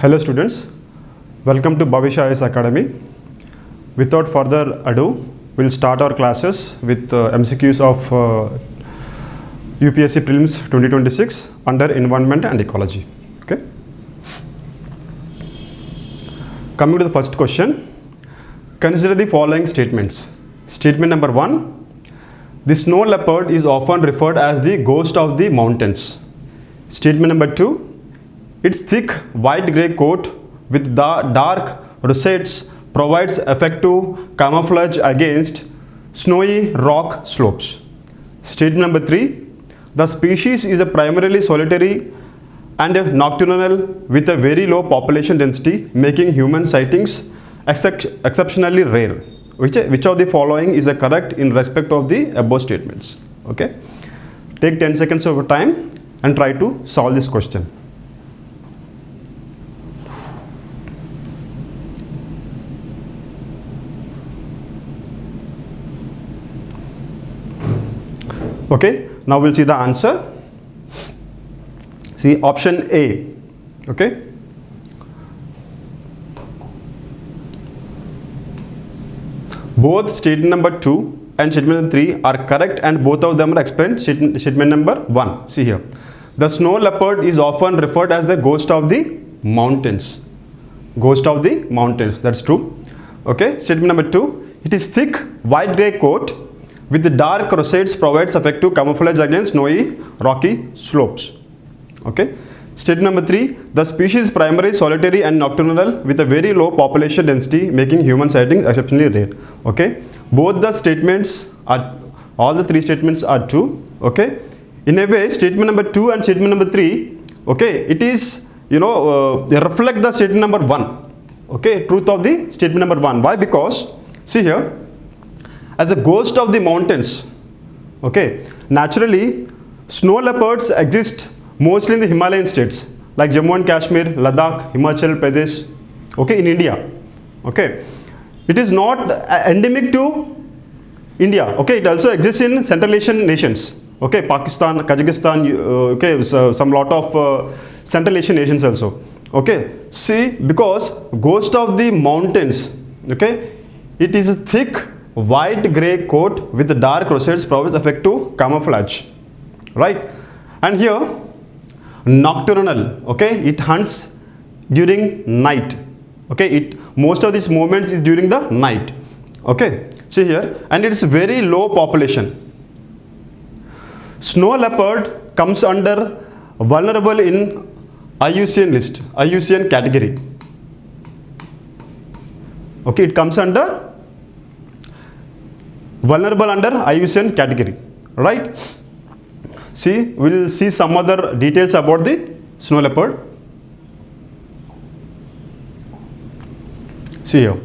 Hello students, welcome to Bhavishya Academy. Without further ado, we'll start our classes with MCQs of UPSC Prelims 2026 under Environment and Ecology. Okay. Coming to the first question, consider the following statements. Statement number 1, the snow leopard is often referred as the ghost of the mountains. Statement number 2, its thick white-grey coat with the dark rosettes provides effective camouflage against snowy rock slopes. Statement number 3, the species is a primarily solitary and nocturnal with a very low population density, making human sightings exceptionally rare. Which of the following is correct in respect of the above statements? Okay. Take 10 seconds of time and try to solve this question. Okay, now we'll see the answer. See option A. Okay. Both statement number 2 and statement number 3 are correct and both of them are explained. Statement number 1. See here. The snow leopard is often referred as the ghost of the mountains. Ghost of the mountains. That's true. Okay. Statement number 2. It is thick white grey coat with the dark rosettes provides effective camouflage against snowy rocky slopes. Okay. Statement number 3, the species is primarily solitary and nocturnal with a very low population density, making human sightings exceptionally rare. Okay. Both the statements are, all the 3 statements are true. Okay. In a way, statement number 2 and statement number 3, okay, it is, they reflect the statement number 1. Okay. Truth of the statement number 1. Why? Because, see here, as the ghost of the mountains, okay, naturally snow leopards exist mostly in the Himalayan states like Jammu and Kashmir, Ladakh, Himachal Pradesh, okay, in India. Okay, it is not endemic to India. Okay, it also exists in Central Asian nations. Okay, Pakistan, Kazakhstan, okay, so some lot of Central Asian nations also. Okay, see, because ghost of the mountains, okay, it is a thick white grey coat with dark rosettes provides effective camouflage, right? And here nocturnal, okay, it hunts during night. Okay, most of these movements is during the night. Okay, see here, and it's very low population. Snow leopard comes under vulnerable in IUCN list, IUCN category. Okay, it comes under vulnerable under IUCN category, right? See, we'll see some other details about the snow leopard. See here.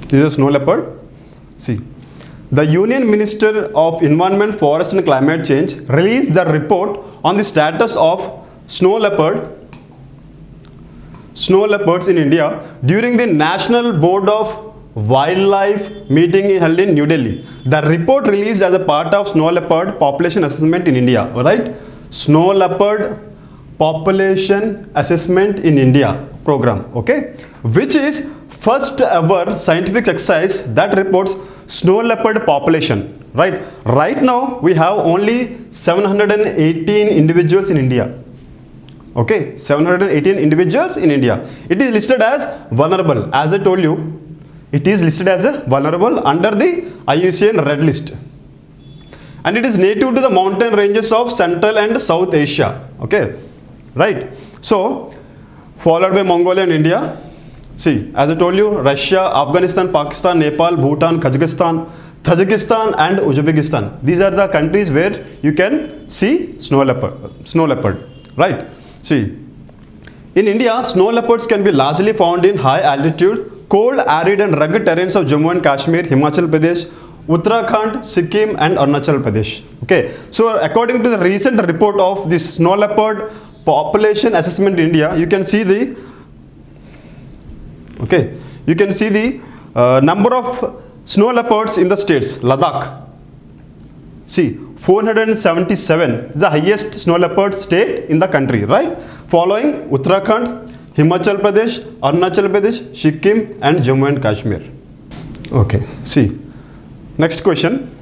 This is a snow leopard. See, the Union Minister of Environment, Forest and Climate Change released the report on the status of snow leopards in India during the National Board of Wildlife meeting held in New Delhi. The report released as a part of snow leopard population assessment in India. Alright, snow leopard population assessment in India program. Okay, which is first ever scientific exercise that reports snow leopard population. Right, right now we have only 718 individuals in India. Okay, 718 individuals in India. It is listed as vulnerable. As I told you, it is listed as a vulnerable under the IUCN Red List. And it is native to the mountain ranges of Central and South Asia. Okay, right. So, followed by Mongolia and India. See, as I told you, Russia, Afghanistan, Pakistan, Nepal, Bhutan, Kazakhstan, Tajikistan and Uzbekistan. These are the countries where you can see snow leopard, right? See, in India, snow leopards can be largely found in high altitude, cold, arid and rugged terrains of Jammu and Kashmir, Himachal Pradesh, Uttarakhand, Sikkim and Arunachal Pradesh. Okay, so according to the recent report of this snow leopard population assessment in India, you can see the number of snow leopards in the states. Ladakh, see, 477 is the highest snow leopard state in the country, right? Following Uttarakhand, Himachal Pradesh, Arunachal Pradesh, Sikkim and Jammu and Kashmir. Okay, see. Next question.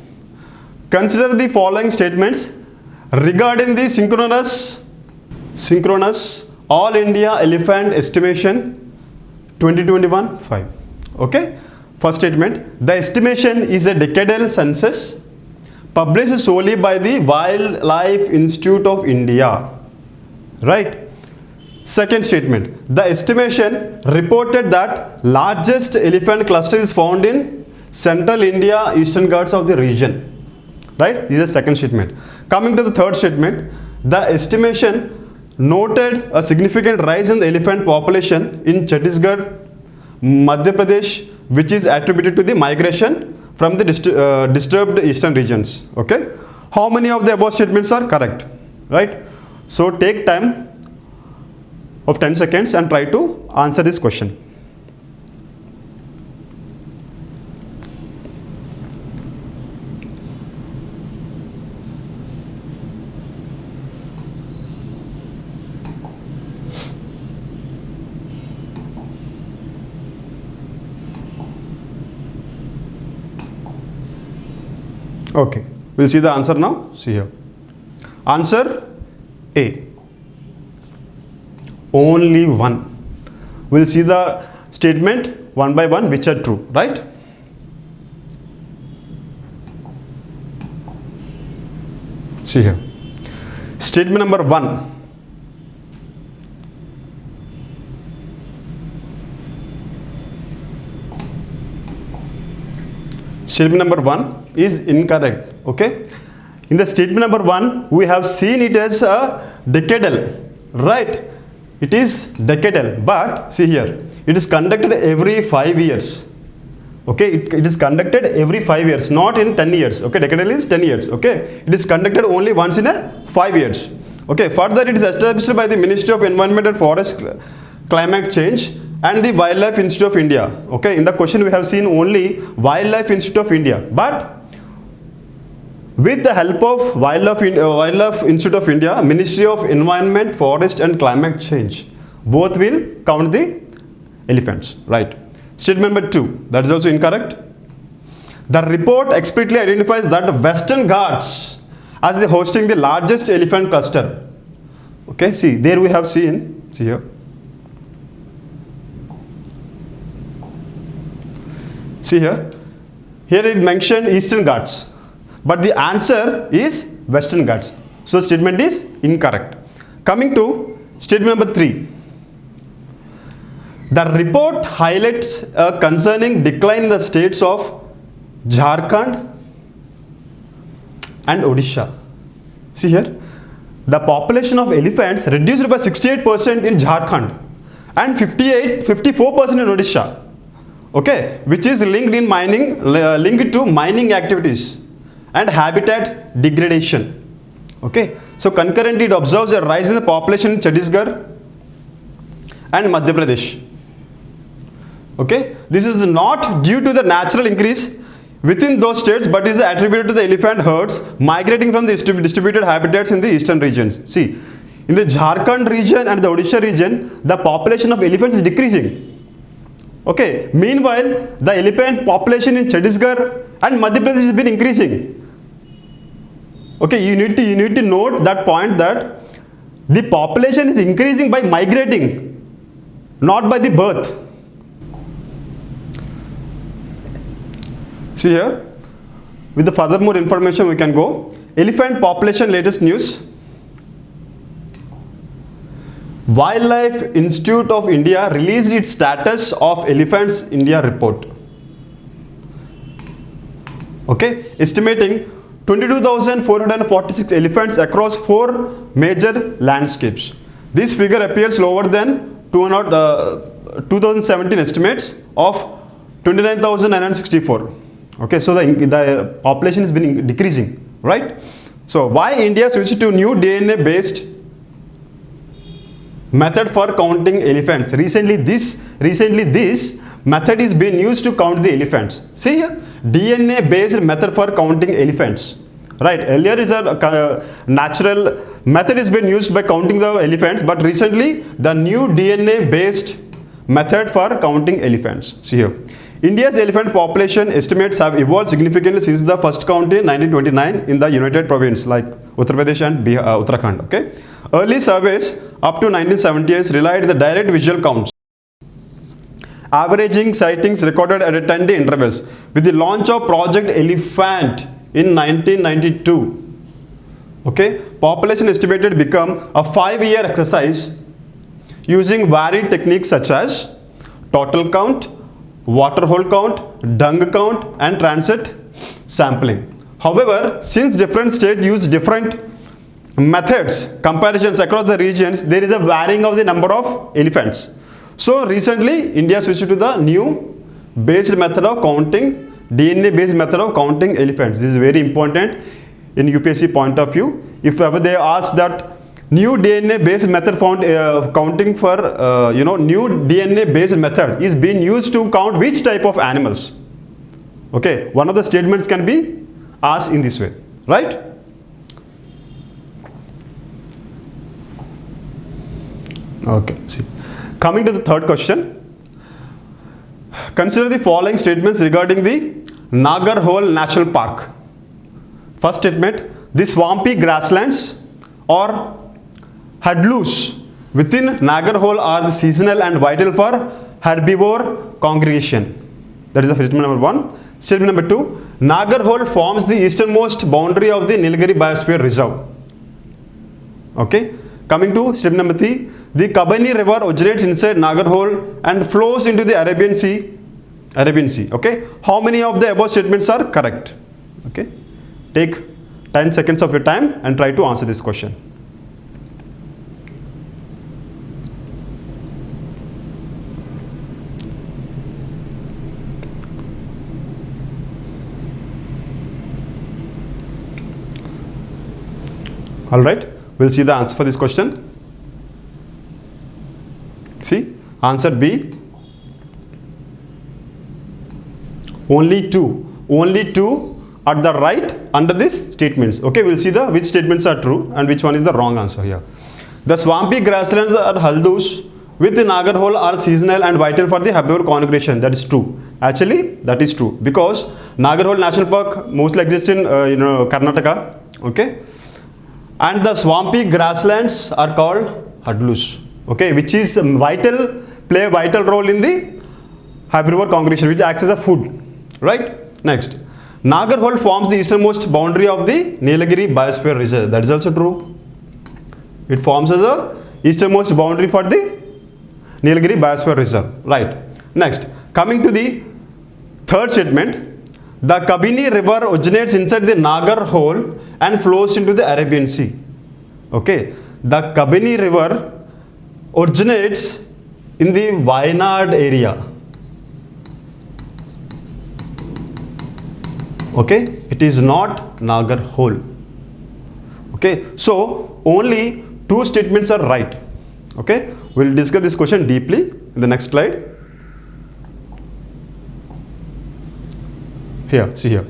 Consider the following statements regarding the synchronous All India Elephant Estimation 2021-5. Okay. First statement. The estimation is a decadal census published solely by the Wildlife Institute of India. Right. Second statement. The estimation reported that largest elephant cluster is found in central India, eastern Ghats of the region. Right. This is the second statement. Coming to the third statement. The estimation noted a significant rise in the elephant population in Chhattisgarh, Madhya Pradesh, which is attributed to the migration from the disturbed eastern regions. Okay. How many of the above statements are correct? Right. So take time of 10 seconds and try to answer this question. Okay, we'll see the answer now. See here. Answer A. Only one. We'll see the statement one by one which are true, right? See here. Statement number 1. Statement number 1 is incorrect. Okay. In the statement number 1, we have seen it as a decadal, right? It is decadal, but see here, it is conducted every 5 years. Okay, it is conducted every 5 years, not in 10 years. Okay, decadal is 10 years. Okay, it is conducted only once in a 5 years. Okay, further it is established by the Ministry of Environment and Forest Climate Change and the Wildlife Institute of India. Okay, in the question we have seen only Wildlife Institute of India, but with the help of Wildlife Institute of India, Ministry of Environment, Forest and Climate Change, both will count the elephants, right? Statement number 2, that is also incorrect. The report explicitly identifies that Western Ghats as the hosting the largest elephant cluster. Okay, see, there we have seen, see here. See here, here it mentioned Eastern Ghats, but the answer is Western Ghats. So statement is incorrect. Coming to statement number 3. The report highlights a concerning decline in the states of Jharkhand and Odisha. See here, the population of elephants reduced by 68% in Jharkhand and 54% in Odisha. Okay, which is linked to mining activities and habitat degradation. Okay, so concurrently it observes a rise in the population in Chhattisgarh and Madhya Pradesh. Okay, this is not due to the natural increase within those states, but is attributed to the elephant herds migrating from the distributed habitats in the eastern regions. See, in the Jharkhand region and the Odisha region, the population of elephants is decreasing. Okay, meanwhile, the elephant population in Chhattisgarh and Madhya Pradesh has been increasing. Okay, you need to note that point, that the population is increasing by migrating, not by the birth. See here, with the furthermore information we can go. Elephant population latest news. Wildlife Institute of India released its status of elephants India report. Okay, estimating 22,446 elephants across 4 major landscapes. This figure appears lower than 2017 estimates of 29,964. Okay, so the population has been decreasing, right? So why India switched to new DNA based method for counting elephants? Recently this method is being used to count the elephants. See here, DNA based method for counting elephants. right? Earlier is a natural method has been used by counting the elephants, but recently the new DNA based method for counting elephants. See here, India's elephant population estimates have evolved significantly since the first count in 1929 in the United Province like Uttar Pradesh and Uttarakhand. Okay, early surveys up to 1978 relied on the direct visual counts, averaging sightings recorded at a 10-day intervals. With the launch of Project Elephant in 1992, okay, population estimated become a 5-year exercise using varied techniques such as total count, water hole count, dung count, and transit sampling. However, since different states use different methods, comparisons across the regions, there is a varying of the number of elephants. So recently, India switched to the new based method of counting, DNA based method of counting elephants. This is very important in UPSC point of view. If ever they ask that new DNA based method found counting for new DNA based method is being used to count which type of animals. Okay, one of the statements can be asked in this way, right? Okay, see. Coming to the third question. Consider the following statements regarding the Nagarhole National Park. First statement, the swampy grasslands or headloose within Nagarhole are the seasonal and vital for herbivore congregation. That is the statement number 1. Statement number 2, Nagarhole forms the easternmost boundary of the Nilgiri Biosphere Reserve. Okay. Coming to statement number 3, the Kabani River originates inside Nagarhole and flows into the Arabian Sea. Okay. How many of the above statements are correct? Okay. Take 10 seconds of your time and try to answer this question. All right. We'll see the answer for this question. See, answer B. Only two at the right under these statements. Okay, we'll see which statements are true and which one is the wrong answer here. The swampy grasslands are haldoos with the Nagarhole are seasonal and vital for the herbivore congregation. That is true. Actually, that is true because Nagarhole National Park mostly exists in Karnataka. Okay. And the swampy grasslands are called headloose, okay, which is play a vital role in the herbivore congregation, which acts as a food, right? Next, Nagarhole forms the easternmost boundary of the Nilgiri Biosphere Reserve. That is also true. It forms as a easternmost boundary for the Nilgiri Biosphere Reserve, right? Next, coming to the third statement. The Kabini River originates inside the Nagarhole and flows into the Arabian Sea. Okay, the Kabini River originates in the Wayanad area. Okay, it is not Nagarhole. Okay, so only two statements are right. Okay, we'll discuss this question deeply in the next slide. Here, see here.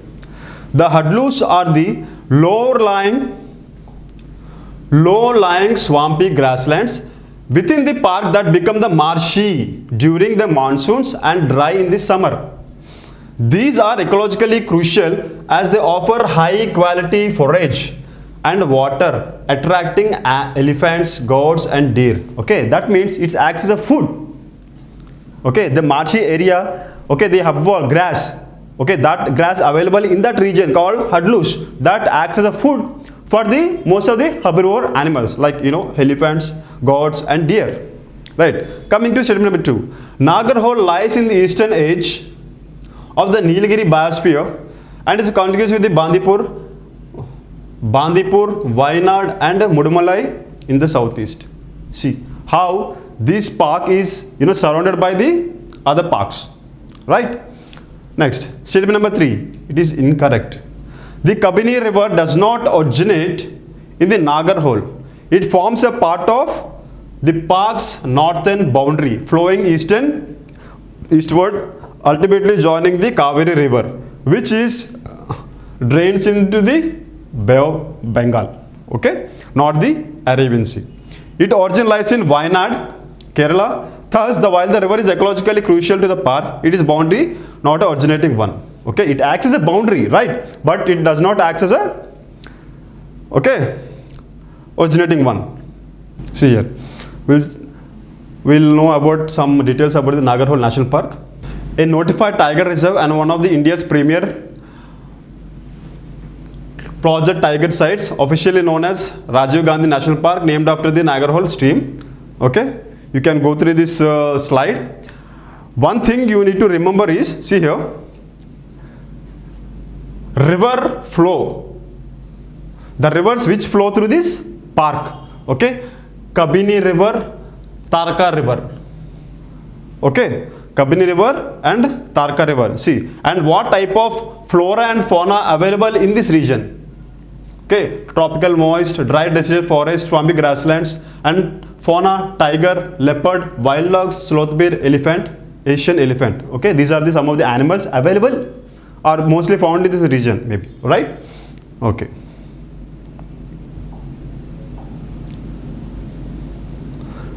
The headloose are the low-lying swampy grasslands within the park that become the marshy during the monsoons and dry in the summer. These are ecologically crucial as they offer high quality forage and water, attracting elephants, goats and deer. Okay, that means it acts as a food. Okay, the marshy area, okay, they have grass. Okay, that grass available in that region called headloose that acts as a food for the most of the herbivore animals like elephants, goats and deer. Right. Coming to statement number 2. Nagarhole lies in the eastern edge of the Nilgiri Biosphere and is contiguous with the Bandipur, Wayanad and Mudumalai in the southeast. See how this park is surrounded by the other parks, right? Next, statement number 3, it is incorrect. The Kabini River does not originate in the Nagarhole. It forms a part of the park's northern boundary, flowing eastward, ultimately joining the Kaveri River, which is drains into the Bay of Bengal. Okay, not the Arabian Sea. It origin lies in Wayanad, Kerala. Thus, while the river is ecologically crucial to the park, it is boundary, not a originating one. Okay, it acts as a boundary, right? But it does not act as a originating one. See here, we'll know about some details about the Nagarhole National Park, a notified tiger reserve and one of the India's premier project tiger sites, officially known as Rajiv Gandhi National Park, named after the Nagarhole stream. Okay, you can go through this slide. One thing you need to remember is, see here, river flow, the rivers which flow through this park. Okay, Kabini River, Tarka River. Okay, Kabini River and Tarka River. See, and what type of flora and fauna available in this region? Okay, tropical moist, dry deciduous forest, swampy grasslands, and fauna, tiger, leopard, wild dogs, sloth bear, elephant, Asian elephant. Okay, these are some of the animals available or mostly found in this region, maybe, right? Okay.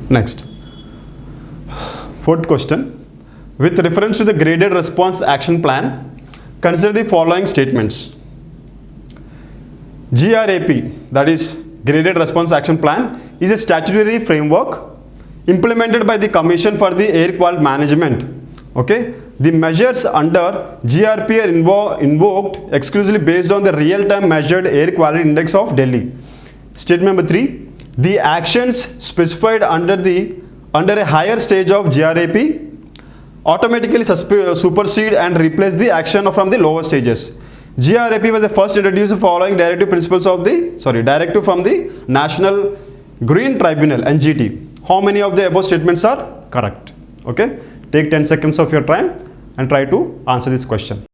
Next, fourth question. With reference to the graded response action plan, consider the following statements. GRAP, that is Graded Response Action Plan, is a statutory framework implemented by the Commission for the Air Quality Management. Okay, the measures under GRP are invoked exclusively based on the real-time measured air quality index of Delhi. Statement number 3. The actions specified under a higher stage of GRAP automatically supersede and replace the action from the lower stages. GRAP was the first introduced following directive from the National Green Tribunal NGT. How many of the above statements are correct? Okay, take 10 seconds of your time and try to answer this question.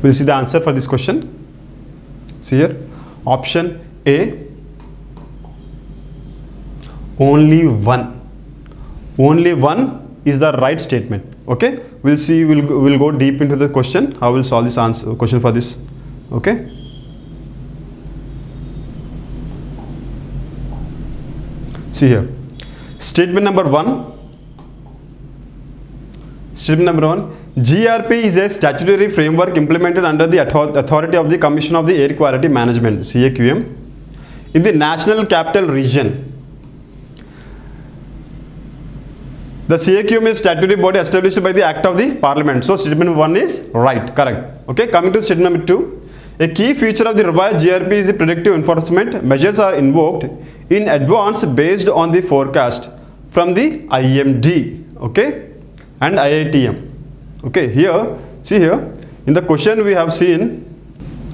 We'll see the answer for this question. See here, option A, only one is the right statement. Okay, we'll see, we'll go deep into the question, how we'll solve this answer question for this. Okay, see here, statement number 1, GRP is a statutory framework implemented under the authority of the Commission of the Air Quality Management CAQM in the National Capital Region. The CAQM is statutory body established by the Act of the Parliament. So statement 1 is right, correct. Okay, coming to statement number 2. A key feature of the revised GRP is the predictive enforcement. Measures are invoked in advance based on the forecast from the IMD, okay, and IITM. Okay, here, see here, in the question we have seen,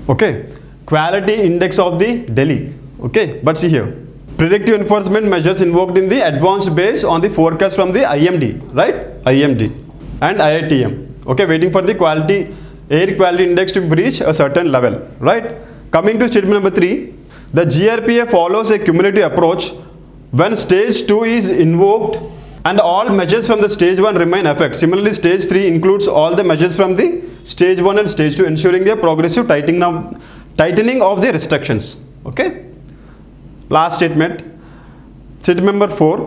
okay, quality index of the Delhi, okay, but see here, predictive enforcement measures invoked in the advanced based on the forecast from the IMD, right, IMD and IITM, okay, waiting for the air quality index to reach a certain level, right. Coming to statement number 3, the GRPA follows a cumulative approach when stage 2 is invoked and all measures from the stage 1 remain effect. Similarly, stage 3 includes all the measures from the stage 1 and stage 2, ensuring a progressive tightening of the restrictions. Okay. Last statement, statement number 4.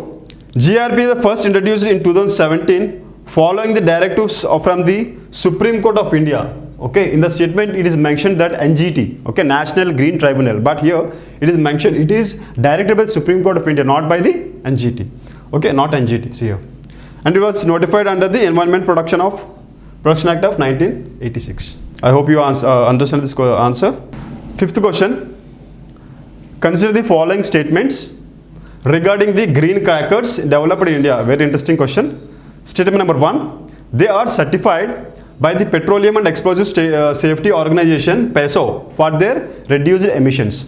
GRP is the first introduced in 2017 following the directives from the Supreme Court of India. Okay, in the statement it is mentioned that NGT, okay, National Green Tribunal, but here it is mentioned it is directed by the Supreme Court of India, not by the NGT. Okay, not NGT, see here. And it was notified under the Environment Protection Act of 1986. I hope you understand this answer. Fifth question. Consider the following statements regarding the green crackers developed in India. Very interesting question. Statement number 1. They are certified by the Petroleum and Explosive Safety Organization PESO for their reduced emissions.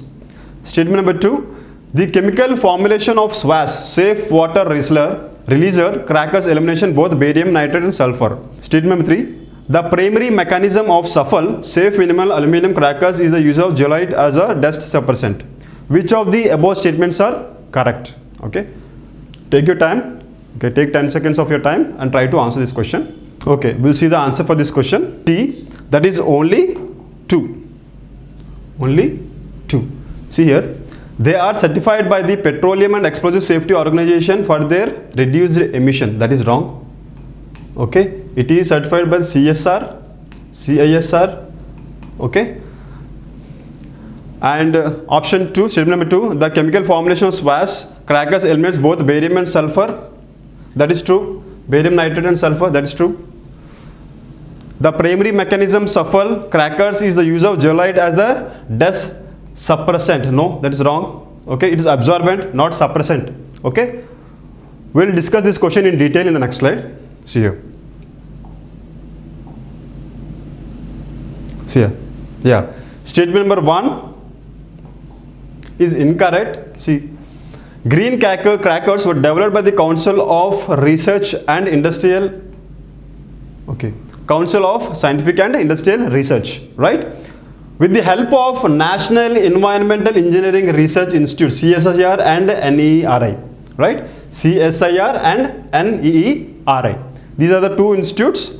Statement number 2. The chemical formulation of SWAS, safe water releaser crackers elimination both barium nitrate and sulfur. Statement number 3. The primary mechanism of SAFAL, safe minimal aluminum crackers, is the use of zeolite as a dust suppressant. Which of the above statements are correct? Okay, take your time, Okay, take 10 seconds of your time and try to answer this question. Okay, we'll see the answer for this question. C, that is only 2. Only 2. See here, they are certified by the Petroleum and Explosive Safety Organization for their reduced emission. That is wrong. Okay, it is certified by CSR, CISR. Okay, and option 2, statement number 2, the chemical formulation of SWAS crackers eliminates both barium and sulfur. That is true. Barium nitrate and sulfur, that is true. The primary mechanism SUFFLE crackers is the use of zeolite as the dust suppressant. No, that is wrong. Okay, it is absorbent, not suppressant. Okay, we'll discuss this question in detail in the next slide. See here. See here. Yeah. Statement number 1 is incorrect. See, green crackers were developed by the Council of Research and Industrial. Okay. Council of Scientific and Industrial Research, right? With the help of National Environmental Engineering Research Institute, CSIR and NERI, right? CSIR and NERI. These are the two institutes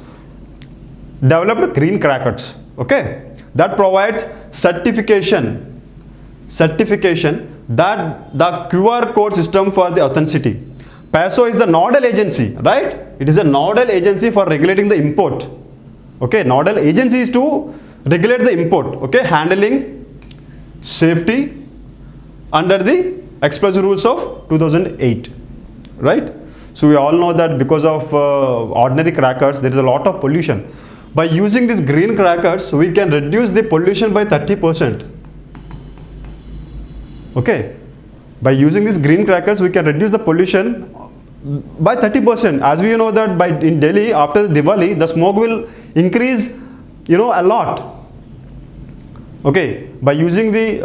developed green crackers, okay? That provides certification that the QR code system for the authenticity. PASO is the nodal agency, right? It is a nodal agency for regulating the import. Okay, nodal agency is to regulate the import. Okay, handling safety under the explosive rules of 2008, right? So we all know that because of ordinary crackers, there is a lot of pollution. By using these green crackers, we can reduce the pollution by 30%. Okay, by using these green crackers, we can reduce the pollution by 30%. As we know that in Delhi after Diwali, the smoke will increase, a lot. Okay, by using the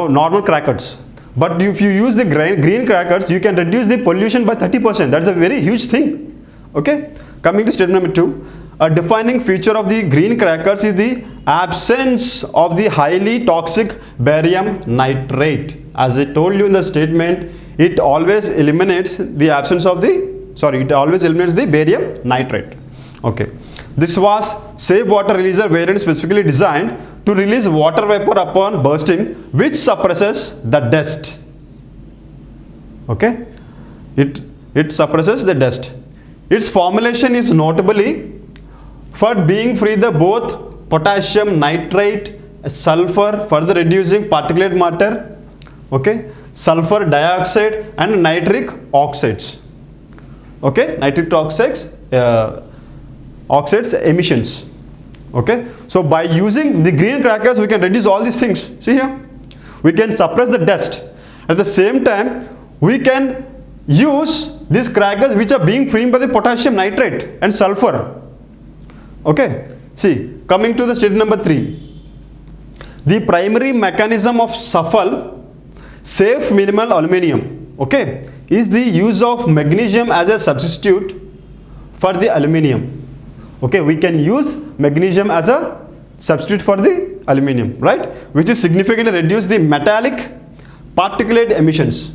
normal crackers. But if you use the green crackers, you can reduce the pollution by 30%. That's a very huge thing. Okay, coming to statement number 2, a defining feature of the green crackers is the absence of the highly toxic barium nitrate. As I told you in the statement, it always eliminates the barium nitrate. Okay, this was safe water releaser variant specifically designed to release water vapor upon bursting, which suppresses the dust. Okay, it suppresses the dust. Its formulation is notably for being free the both potassium nitrate, sulfur, further reducing particulate matter, okay, sulfur dioxide and nitric oxides. Okay, nitric oxides emissions. Okay, so by using the green crackers, we can reduce all these things. See here, we can suppress the dust. At the same time, we can use these crackers which are being framed by the potassium nitrate and sulfur. Okay, see, coming to the statement number 3, the primary mechanism of SUFFLE, safe minimal aluminium, okay, is the use of magnesium as a substitute for the aluminium. Okay, we can use magnesium as a substitute for the aluminium, right, which is significantly reduce the metallic particulate emissions,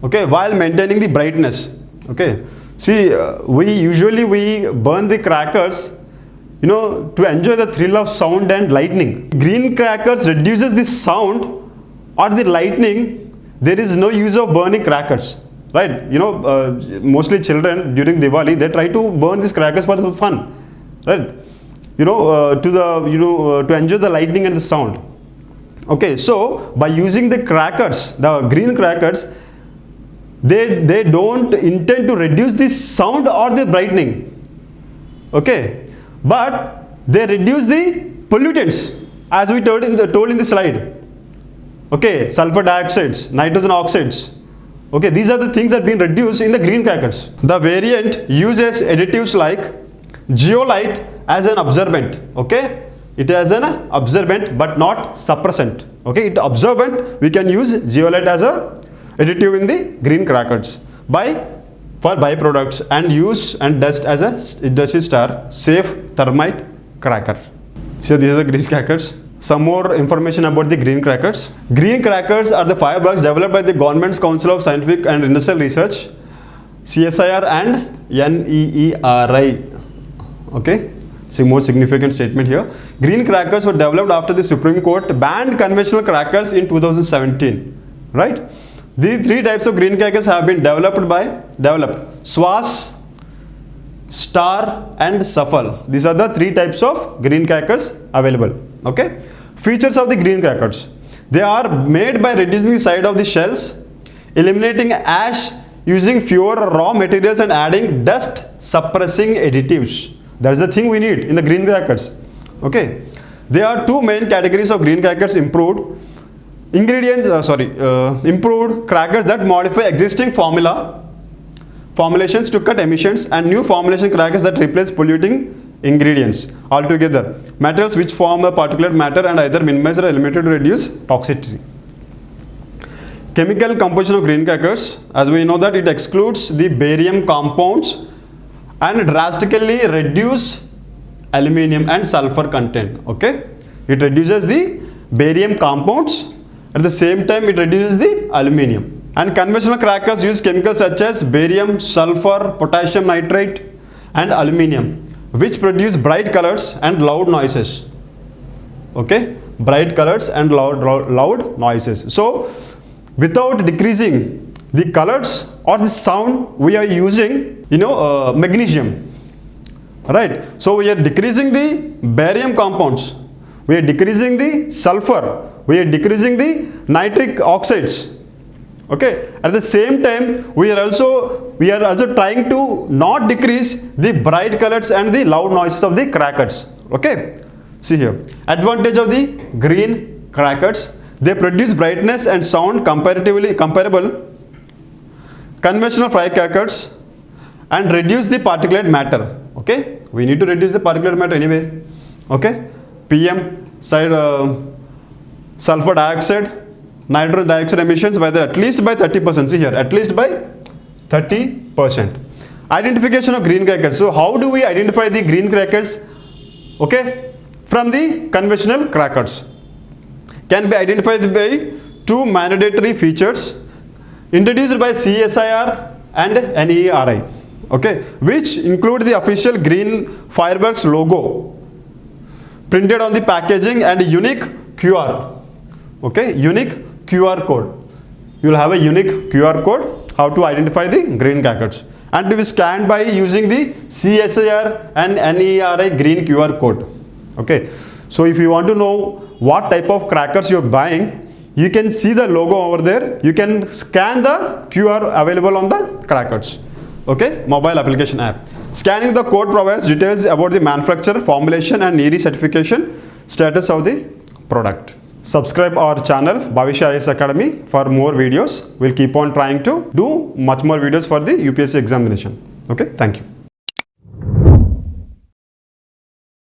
okay, while maintaining the brightness. Okay, see, we usually burn the crackers to enjoy the thrill of sound and lightning. Green crackers reduces the sound or the lightning. There is no use of burning crackers, right? Mostly children during Diwali, they try to burn these crackers for the fun, right? To enjoy the lightning and the sound. Okay, so by using the crackers, the green crackers, they don't intend to reduce the sound or the brightening. Okay, but they reduce the pollutants, as we told in the slide. Okay, sulfur dioxides, nitrogen oxides. Okay, these are the things that have been reduced in the green crackers. The variant uses additives like zeolite as an absorbent. Okay, it is an absorbent but not suppressant. Okay, it absorbent, we can use zeolite as a additive in the green crackers for byproducts and use and dust as a dusty star, safe thermite cracker. So these are the green crackers. Some more information about the green crackers. Green crackers are the fireworks developed by the Government's Council of Scientific and Industrial Research, CSIR and NEERI. Okay, see more significant statement here. Green crackers were developed after the Supreme Court banned conventional crackers in 2017. Right? These three types of green crackers have been developed Swas, Star and Shuffle. These are the three types of green crackers available. Okay. Features of the green crackers. They are made by reducing the size of the shells, eliminating ash, using fewer raw materials and adding dust suppressing additives. That's the thing we need in the green crackers. Okay. There are two main categories of green crackers: improved crackers that modify existing formulations to cut emissions, and new formulation crackers that replace polluting ingredients altogether. Materials which form a particulate matter and either minimize or eliminate to reduce toxicity. Chemical composition of green crackers, as we know that it excludes the barium compounds and drastically reduce aluminum and sulfur content. Okay, it reduces the barium compounds, at the same time it reduces the aluminum. And conventional crackers use chemicals such as barium, sulfur, potassium nitrate and aluminum, which produce bright colors and loud noises. Okay, bright colors and loud noises. So without decreasing the colors or the sound, we are using magnesium, right? So we are decreasing the barium compounds, we are decreasing the sulfur, we are decreasing the nitric oxides. Okay, at the same time we are also trying to not decrease the bright colors and the loud noises of the crackers. Okay, see here, advantage of the green crackers: they produce brightness and sound comparable conventional firecrackers and reduce the particulate matter. Okay, we need to reduce the particulate matter anyway. Okay, PM side sulfur dioxide, nitrogen dioxide emissions at least by 30%. See here, at least by 30%. Identification of green crackers. So how do we identify the green crackers? Okay, from the conventional crackers can be identified by two mandatory features introduced by CSIR and NEERI. Okay, which include the official green fireworks logo printed on the packaging and unique QR. Okay, unique QR code. You will have a unique QR code how to identify the green crackers, and to be scanned by using the CSIR and NEERI green QR code. Okay, so if you want to know what type of crackers you are buying, you can see the logo over there. You can scan the QR available on the crackers. Okay, mobile application app. Scanning the code provides details about the manufacturer, formulation and NEERI certification status of the product. Subscribe our channel Bhavishya IAS Academy for more videos. We'll keep on trying to do much more videos for the UPSC examination. Okay, thank you.